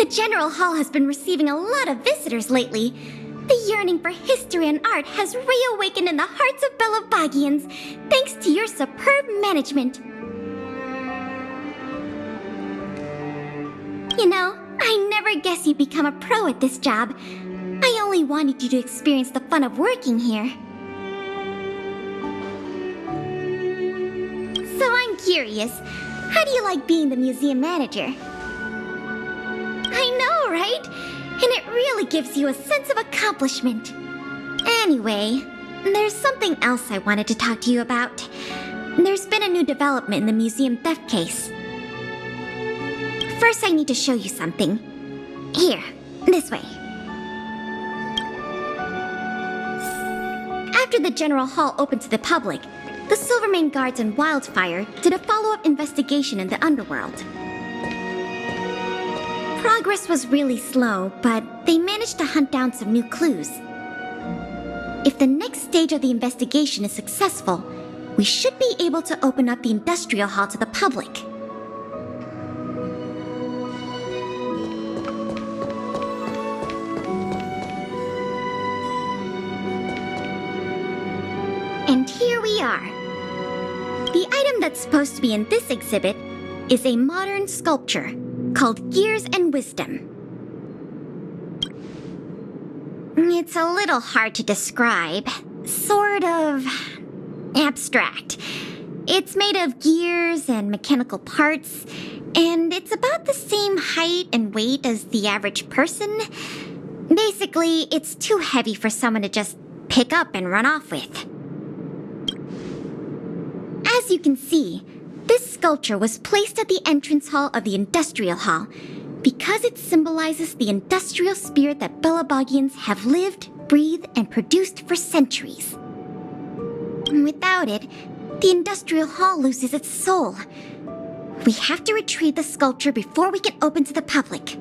The General Hall has been receiving a lot of visitors lately. The yearning for history and art has reawakened in the hearts of Belabagians, thanks to your superb management. You know, I never guessed you'd become a pro at this job. I only wanted you to experience the fun of working here. So I'm curious, how do you like being the museum manager? I know, right? And it really gives you a sense of accomplishment. Anyway, there's something else I wanted to talk to you about. There's been a new development in the museum theft case. First, I need to show you something. Here, this way. After the General Hall opened to the public, the Silvermane Guards and Wildfire did a follow-up investigation in the underworld. Progress was really slow, but they managed to hunt down some new clues. If the next stage of the investigation is successful, we should be able to open up the Industrial Hall to the public. And here we are. The item that's supposed to be in this exhibit is a modern sculpture called Gears and Wisdom. It's a little hard to describe. Sort of abstract. It's made of gears and mechanical parts, and it's about the same height and weight as the average person. Basically, it's too heavy for someone to just pick up and run off with. As you can see, this sculpture was placed at the entrance hall of the Industrial Hall because it symbolizes the industrial spirit that Belabagians have lived, breathed, and produced for centuries. Without it, the Industrial Hall loses its soul. We have to retrieve the sculpture before we can open to the public.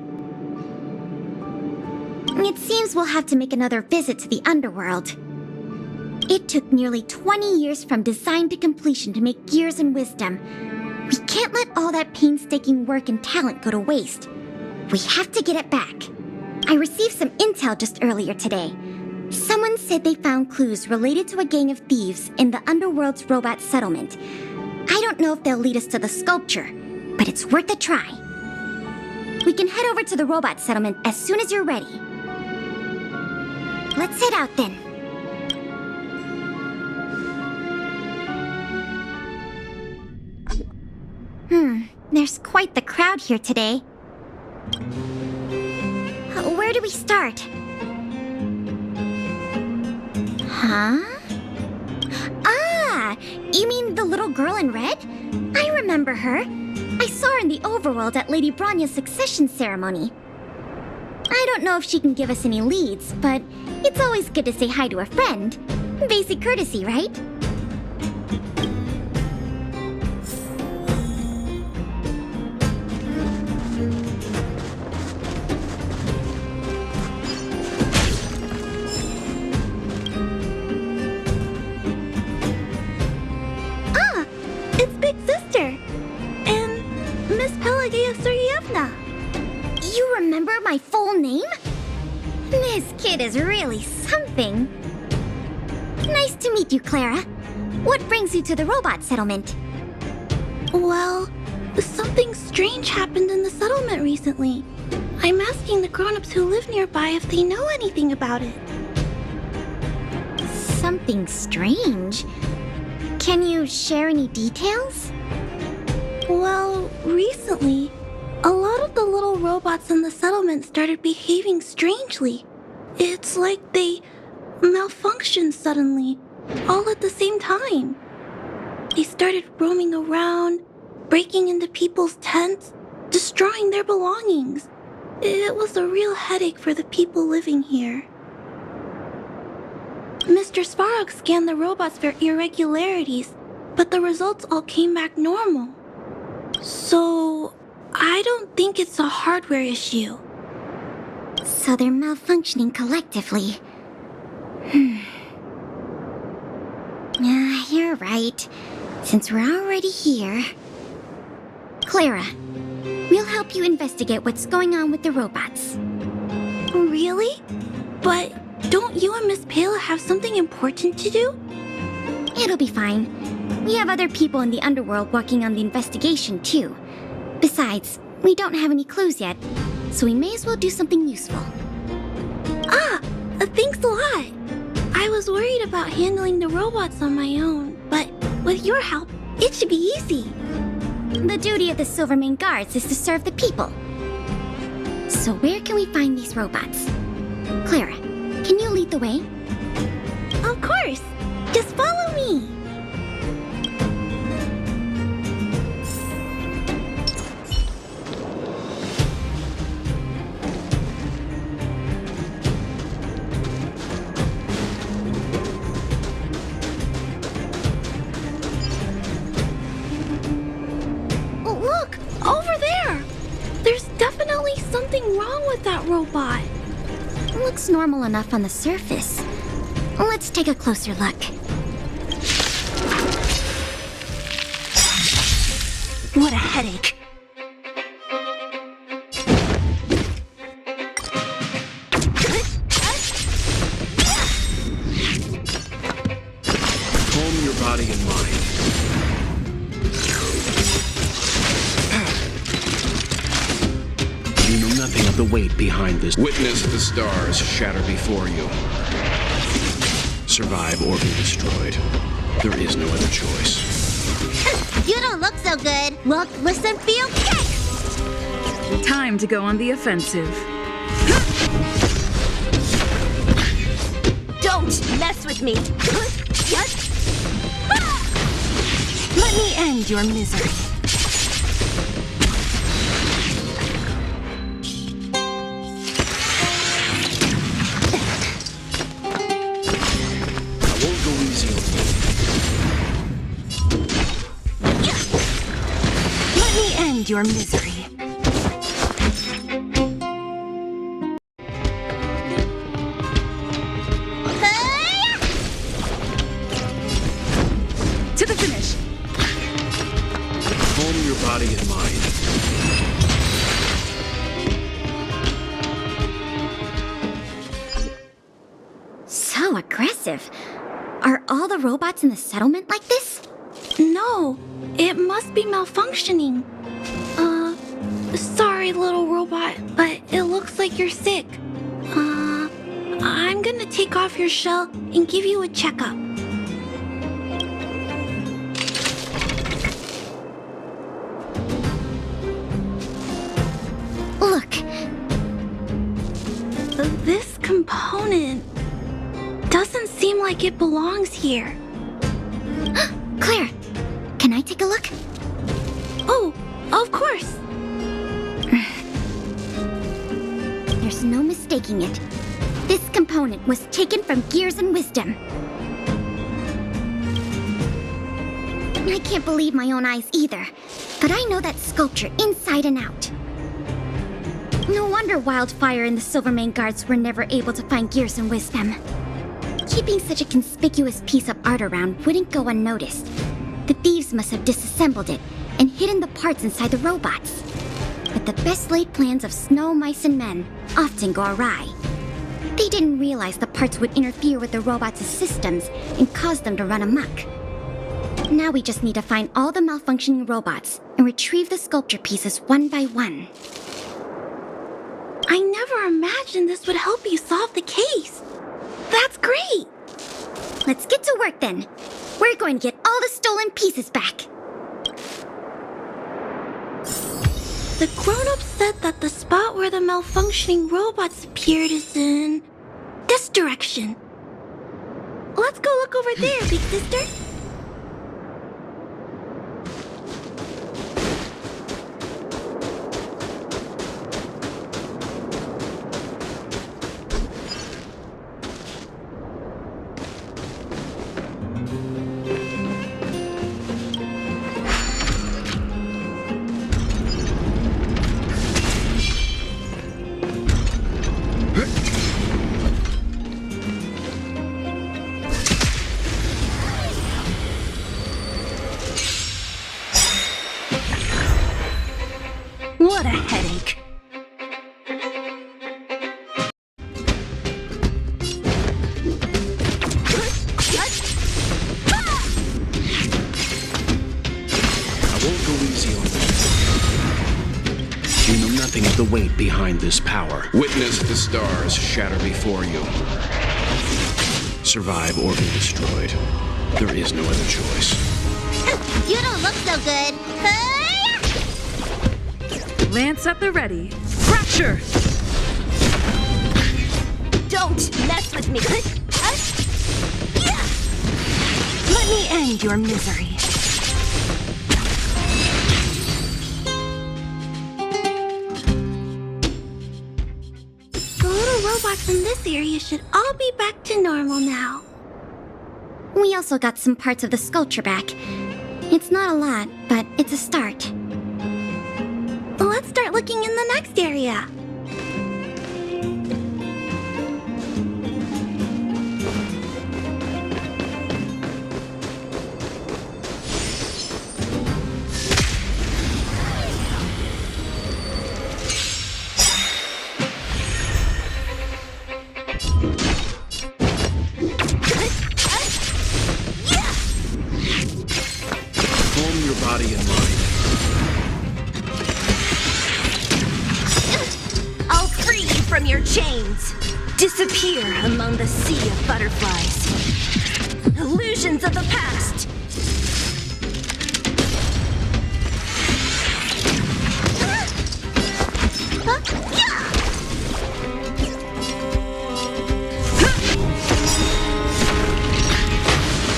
It seems we'll have to make another visit to the underworld. It took nearly 20 years from design to completion to make Gears and Wisdom. We can't let all that painstaking work and talent go to waste. We have to get it back. I received some intel just earlier today. Someone said they found clues related to a gang of thieves in the underworld's robot settlement. I don't know if they'll lead us to the sculpture, but it's worth a try. We can head over to the robot settlement as soon as you're ready. Let's head out then. There's quite the crowd here today. Where do we start? Huh? Ah! You mean the little girl in red? I remember her. I saw her in the overworld at Lady Bronya's succession ceremony. I don't know if she can give us any leads, but it's always good to say hi to a friend. Basic courtesy, right? You remember my full name? This kid is really something. Nice to meet you, Clara. What brings you to the robot settlement? Well, something strange happened in the settlement recently. I'm asking the grown-ups who live nearby if they know anything about it. Something strange? Can you share any details? Well, recently, a lot of the little robots in the settlement started behaving strangely. It's like they malfunctioned suddenly, all at the same time. They started roaming around, breaking into people's tents, destroying their belongings. It was a real headache for the people living here. Mr. Svarog scanned the robots for irregularities, but the results all came back normal. So, I don't think it's a hardware issue. So they're malfunctioning collectively. You're right. Since we're already here... Clara, we'll We'll help you investigate what's going on with the robots. Really? But don't you and Miss Payla have something important to do? It'll be fine. We have other people in the underworld working on the investigation, too. Besides, we don't have any clues yet, so we may as well do something useful. Thanks a lot. I was worried about handling the robots on my own, but with your help, it should be easy. The duty of the Silvermane Guards is to serve the people. So where can we find these robots? Clara, can you lead the way? Of course. Just follow me. Look, over there. There's definitely something wrong with that robot. Looks normal enough on the surface. Let's take a closer look. What a headache. Calm your body and mind. You know nothing of the weight behind this. Witness the stars shatter before you. Survive or be destroyed. There is no other choice. You don't look so good. Look, listen, feel, kick! Time to go on the offensive. Don't mess with me. Let me end your misery. I won't go easy on you. Let me end your misery. To the finish. Calm your body and mind. So aggressive. Are all the robots in the settlement like this? No, it must be malfunctioning. Sorry, little robot, but it looks like you're sick. I'm gonna take off your shell and give you a checkup. Look, This component doesn't seem like it belongs here. Claire, can I take a look? Oh, of course. There's no mistaking it. This component was taken from Gears and Wisdom. I can't believe my own eyes either, but I know that sculpture inside and out. No wonder Wildfire and the Silvermane Guards were never able to find Gears and Wisdom. Keeping such a conspicuous piece of art around wouldn't go unnoticed. The thieves must have disassembled it and hidden the parts inside the robots. But the best laid plans of snow, mice, and men often go awry. They didn't realize the parts would interfere with the robots' systems and cause them to run amok. Now we just need to find all the malfunctioning robots and retrieve the sculpture pieces one by one. I never imagined this would help you solve the case. That's great. Let's get to work then. We're going to get all the stolen pieces back. The grown-ups said that the spot where the malfunctioning robots appeared is in this direction. Let's go look over there, big sister. weight behind this power. Witness the stars shatter before you. Survive or be destroyed. There is no other choice. You don't look so good. Lance at the ready. Fracture! Don't mess with me. Let me end your misery. The little robots in this area should all be back to normal now. We also got some parts of the sculpture back. It's not a lot, but it's a start. Let's start looking in the next area. Calm your body and mind. I'll free you from your chains. Disappear among the sea of butterflies. Illusions of the past.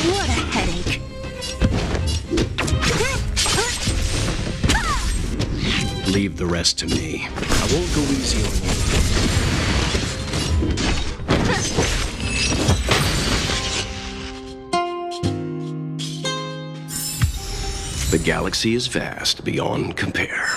What a headache. Leave the rest to me. I won't go easy on you. The galaxy is vast beyond compare.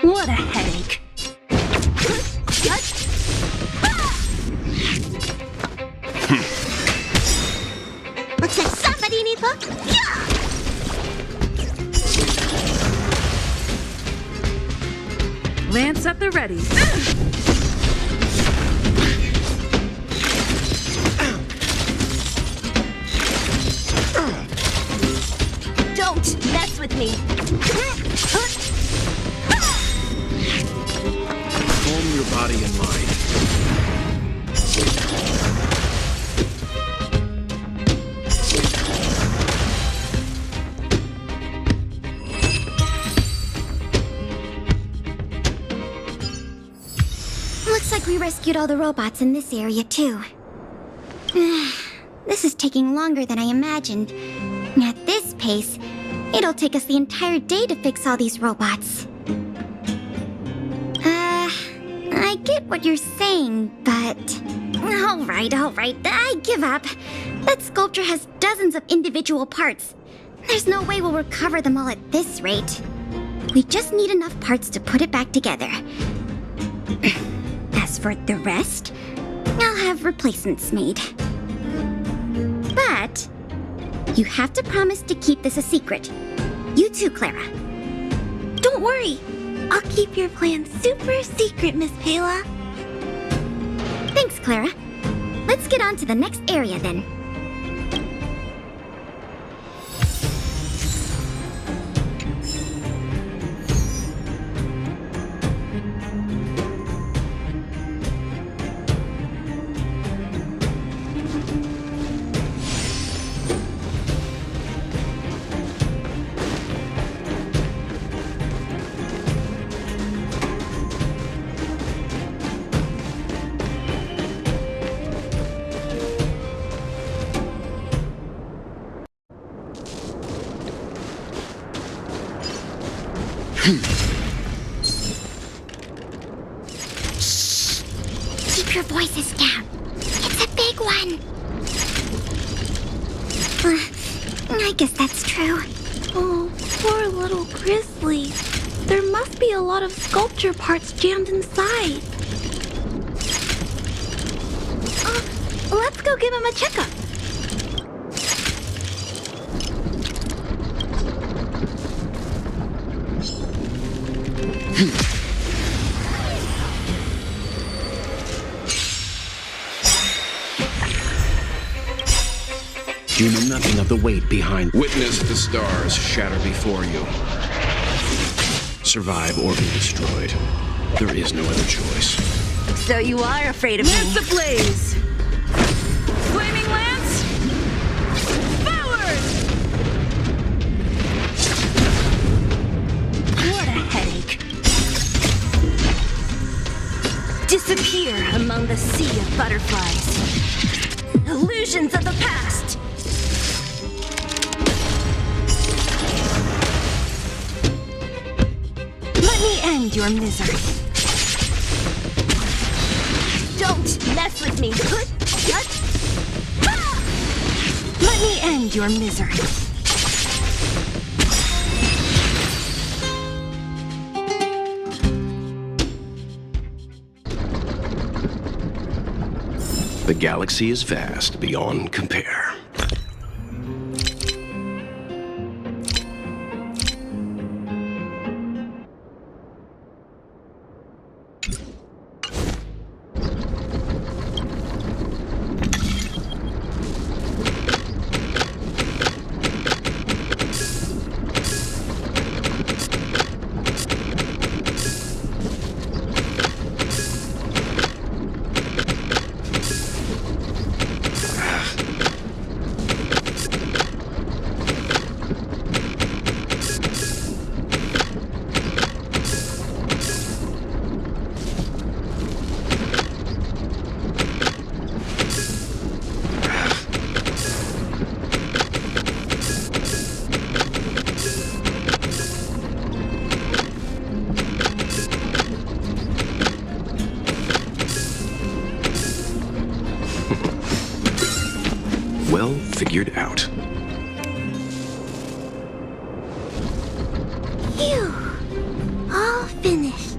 What a headache. Looks like somebody needs help. Lance at the ready. Don't mess with me. Calm your body and mind. Looks like we rescued all the robots in this area, too. This is taking longer than I imagined. At this pace, it'll take us the entire day to fix all these robots. I get what you're saying, but... Alright, I give up. That sculpture has dozens of individual parts. There's no way we'll recover them all at this rate. We just need enough parts to put it back together. As for the rest, I'll have replacements made. But you have to promise to keep this a secret. You too, Clara. Don't worry. I'll keep your plan super secret, Miss Pela. Thanks, Clara. Let's get on to the next area then. Keep your voices down. It's a big one. I guess that's true. Oh, poor little Grizzly. There must be a lot of sculpture parts jammed inside. Let's go give him a checkup. You know nothing of the weight behind. Witness the stars shatter before you. Survive or be destroyed. There is no other choice. So you are afraid of me. Lance ablaze! Flaming lance! Forward! What a headache. Disappear among the sea of butterflies. Illusions of the past. Let me end your misery. Don't mess with me. Let me end your misery. The galaxy is vast beyond compare. Well figured out. Phew. All finished.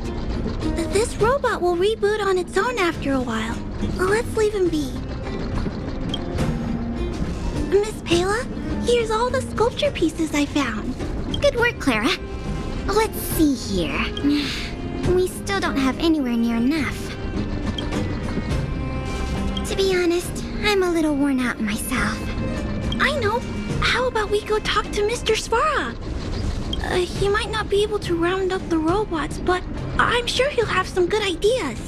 This robot will reboot on its own after a while. Let's leave him be. Miss Pela, here's all the sculpture pieces I found. Good work, Clara. Let's see here. We still don't have anywhere near enough. To be honest, I'm a little worn out myself. I know. How about we go talk to Mr. Svara? He might not be able to round up the robots, but I'm sure he'll have some good ideas.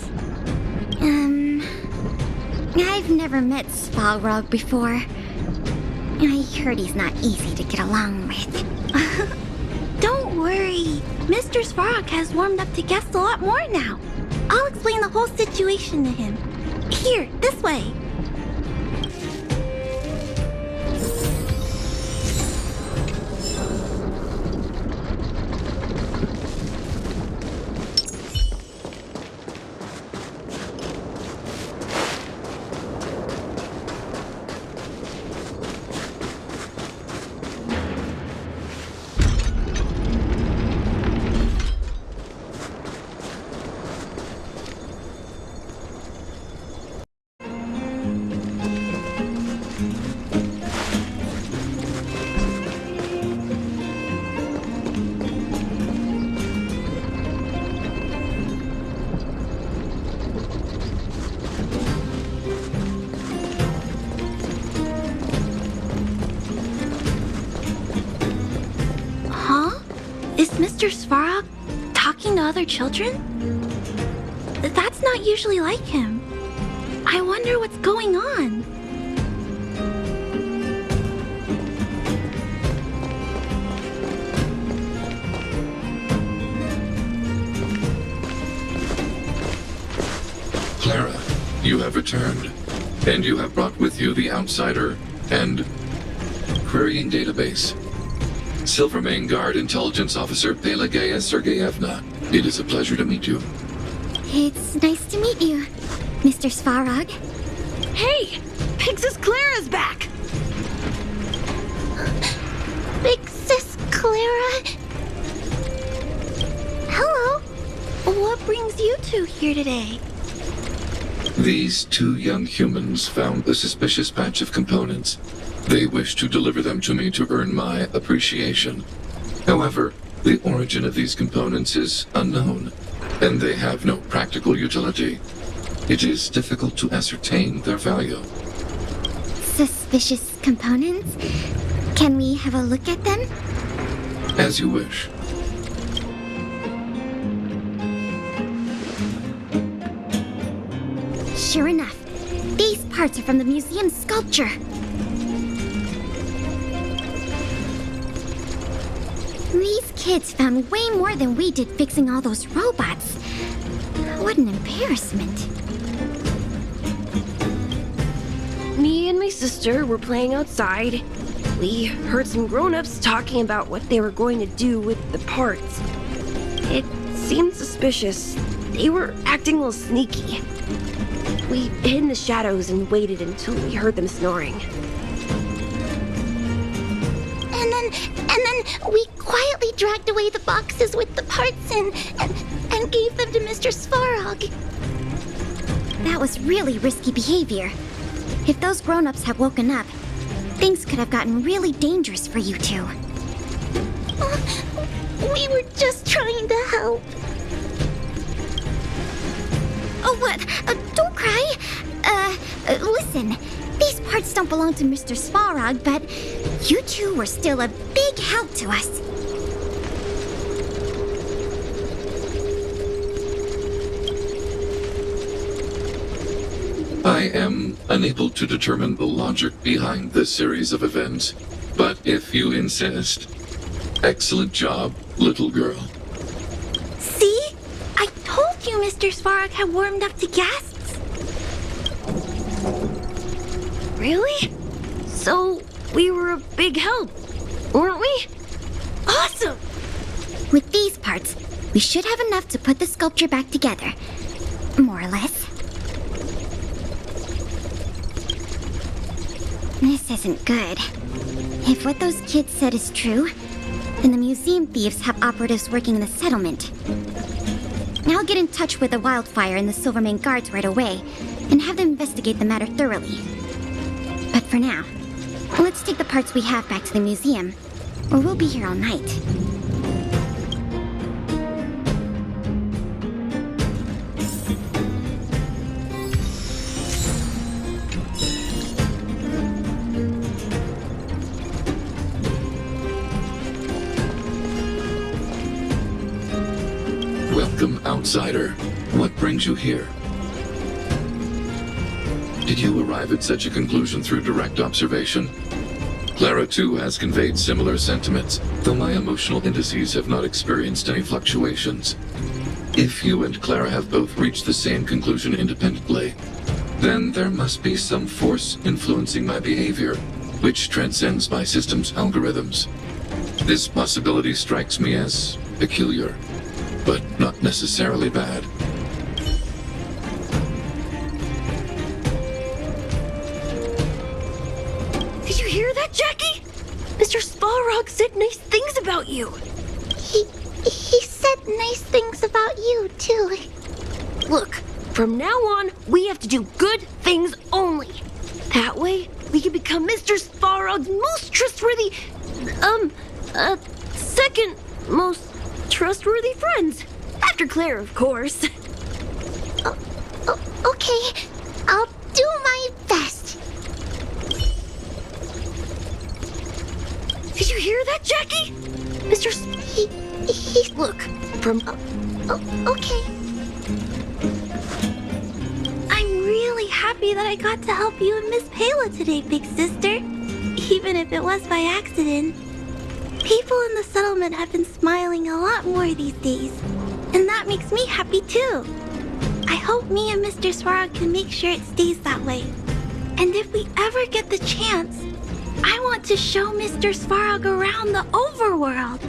I've never met Svalrog before. I heard he's not easy to get along with. Don't worry. Mr. Svarog has warmed up to guests a lot more now. I'll explain the whole situation to him. Here, this way. Is Mr. Svarog talking to other children? That's not usually like him. I wonder what's going on. Clara, you have returned, and you have brought with you the Outsider and Querying Database. Silvermane Guard Intelligence Officer Pelageya Sergeyevna, it is a pleasure to meet you. It's nice to meet you, Mr. Svarog. Hey! Big Sis Clara's back! Big Sis Clara. Hello. What brings you two here today? These two young humans found a suspicious patch of components. They wish to deliver them to me to earn my appreciation. However, The origin of these components is unknown, and they have no practical utility. It is difficult to ascertain their value. Suspicious components? Can we have a look at them? As you wish. Sure enough, these parts are from the museum's sculpture. These kids found way more than we did fixing all those robots. What an embarrassment. Me and my sister were playing outside. We heard some grown-ups talking about what they were going to do with the parts. It seemed suspicious. They were acting a little sneaky. We hid in the shadows and waited until we heard them snoring. And then we quietly dragged away the boxes with the parts in and gave them to Mr. Svarog. That was really risky behavior. If those grown-ups had woken up, things could have gotten really dangerous for you two. We were just trying to help. Oh, what? Don't cry. Listen. These parts don't belong to Mr. Svarog, but you two were still a big help to us. I am unable to determine the logic behind this series of events, but if you insist, excellent job, little girl. See? I told you Mr. Svarog had warmed up to guests. Really? So, we were a big help, weren't we? Awesome! With these parts, we should have enough to put the sculpture back together. More or less. This isn't good. If what those kids said is true, then the museum thieves have operatives working in the settlement. I'll get in touch with the Wildfire and the Silvermane guards right away, and have them investigate the matter thoroughly. But for now, let's take the parts we have back to the museum, or we'll be here all night. Welcome, outsider. What brings you here? Did you arrive at such a conclusion through direct observation? Clara, too, has conveyed similar sentiments, though my emotional indices have not experienced any fluctuations. If you and Clara have both reached the same conclusion independently, then there must be some force influencing my behavior, which transcends my system's algorithms. This possibility strikes me as peculiar, but not necessarily bad. Did you hear that, Jackie? Mr. Svarog said nice things about you. He said nice things about you, too. Look, from now on, we have to do good things only. That way, we can become Mr. Svarog's most trustworthy, second most trustworthy friends. After Claire, of course. Okay, I'll do my best. Did you hear that, Jackie? Mr. He Look, from... okay. I'm really happy that I got to help you and Miss Pela today, big sister. Even if it was by accident. People in the settlement have been smiling a lot more these days. And that makes me happy too. I hope me and Mr. Svarog can make sure it stays that way. And if we ever get the chance, I want to show Mr. Svarog around the overworld.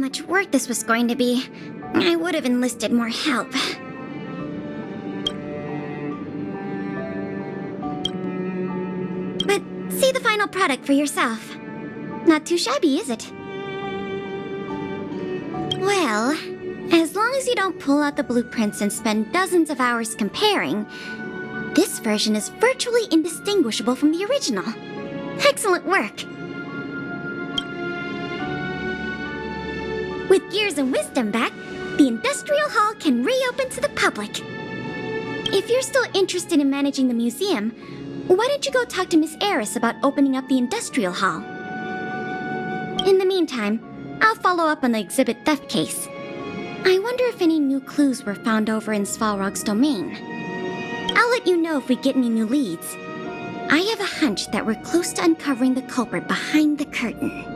much work this was going to be, I would have enlisted more help. But see the final product for yourself. Not too shabby, is it? Well, as long as you don't pull out the blueprints and spend dozens of hours comparing, this version is virtually indistinguishable from the original. Excellent work! With Gears and Wisdom back, the Industrial Hall can reopen to the public. If you're still interested in managing the museum, why don't you go talk to Miss Eris about opening up the Industrial Hall? In the meantime, I'll follow up on the exhibit theft case. I wonder if any new clues were found over in Svalrog's domain. I'll let you know if we get any new leads. I have a hunch that we're close to uncovering the culprit behind the curtain.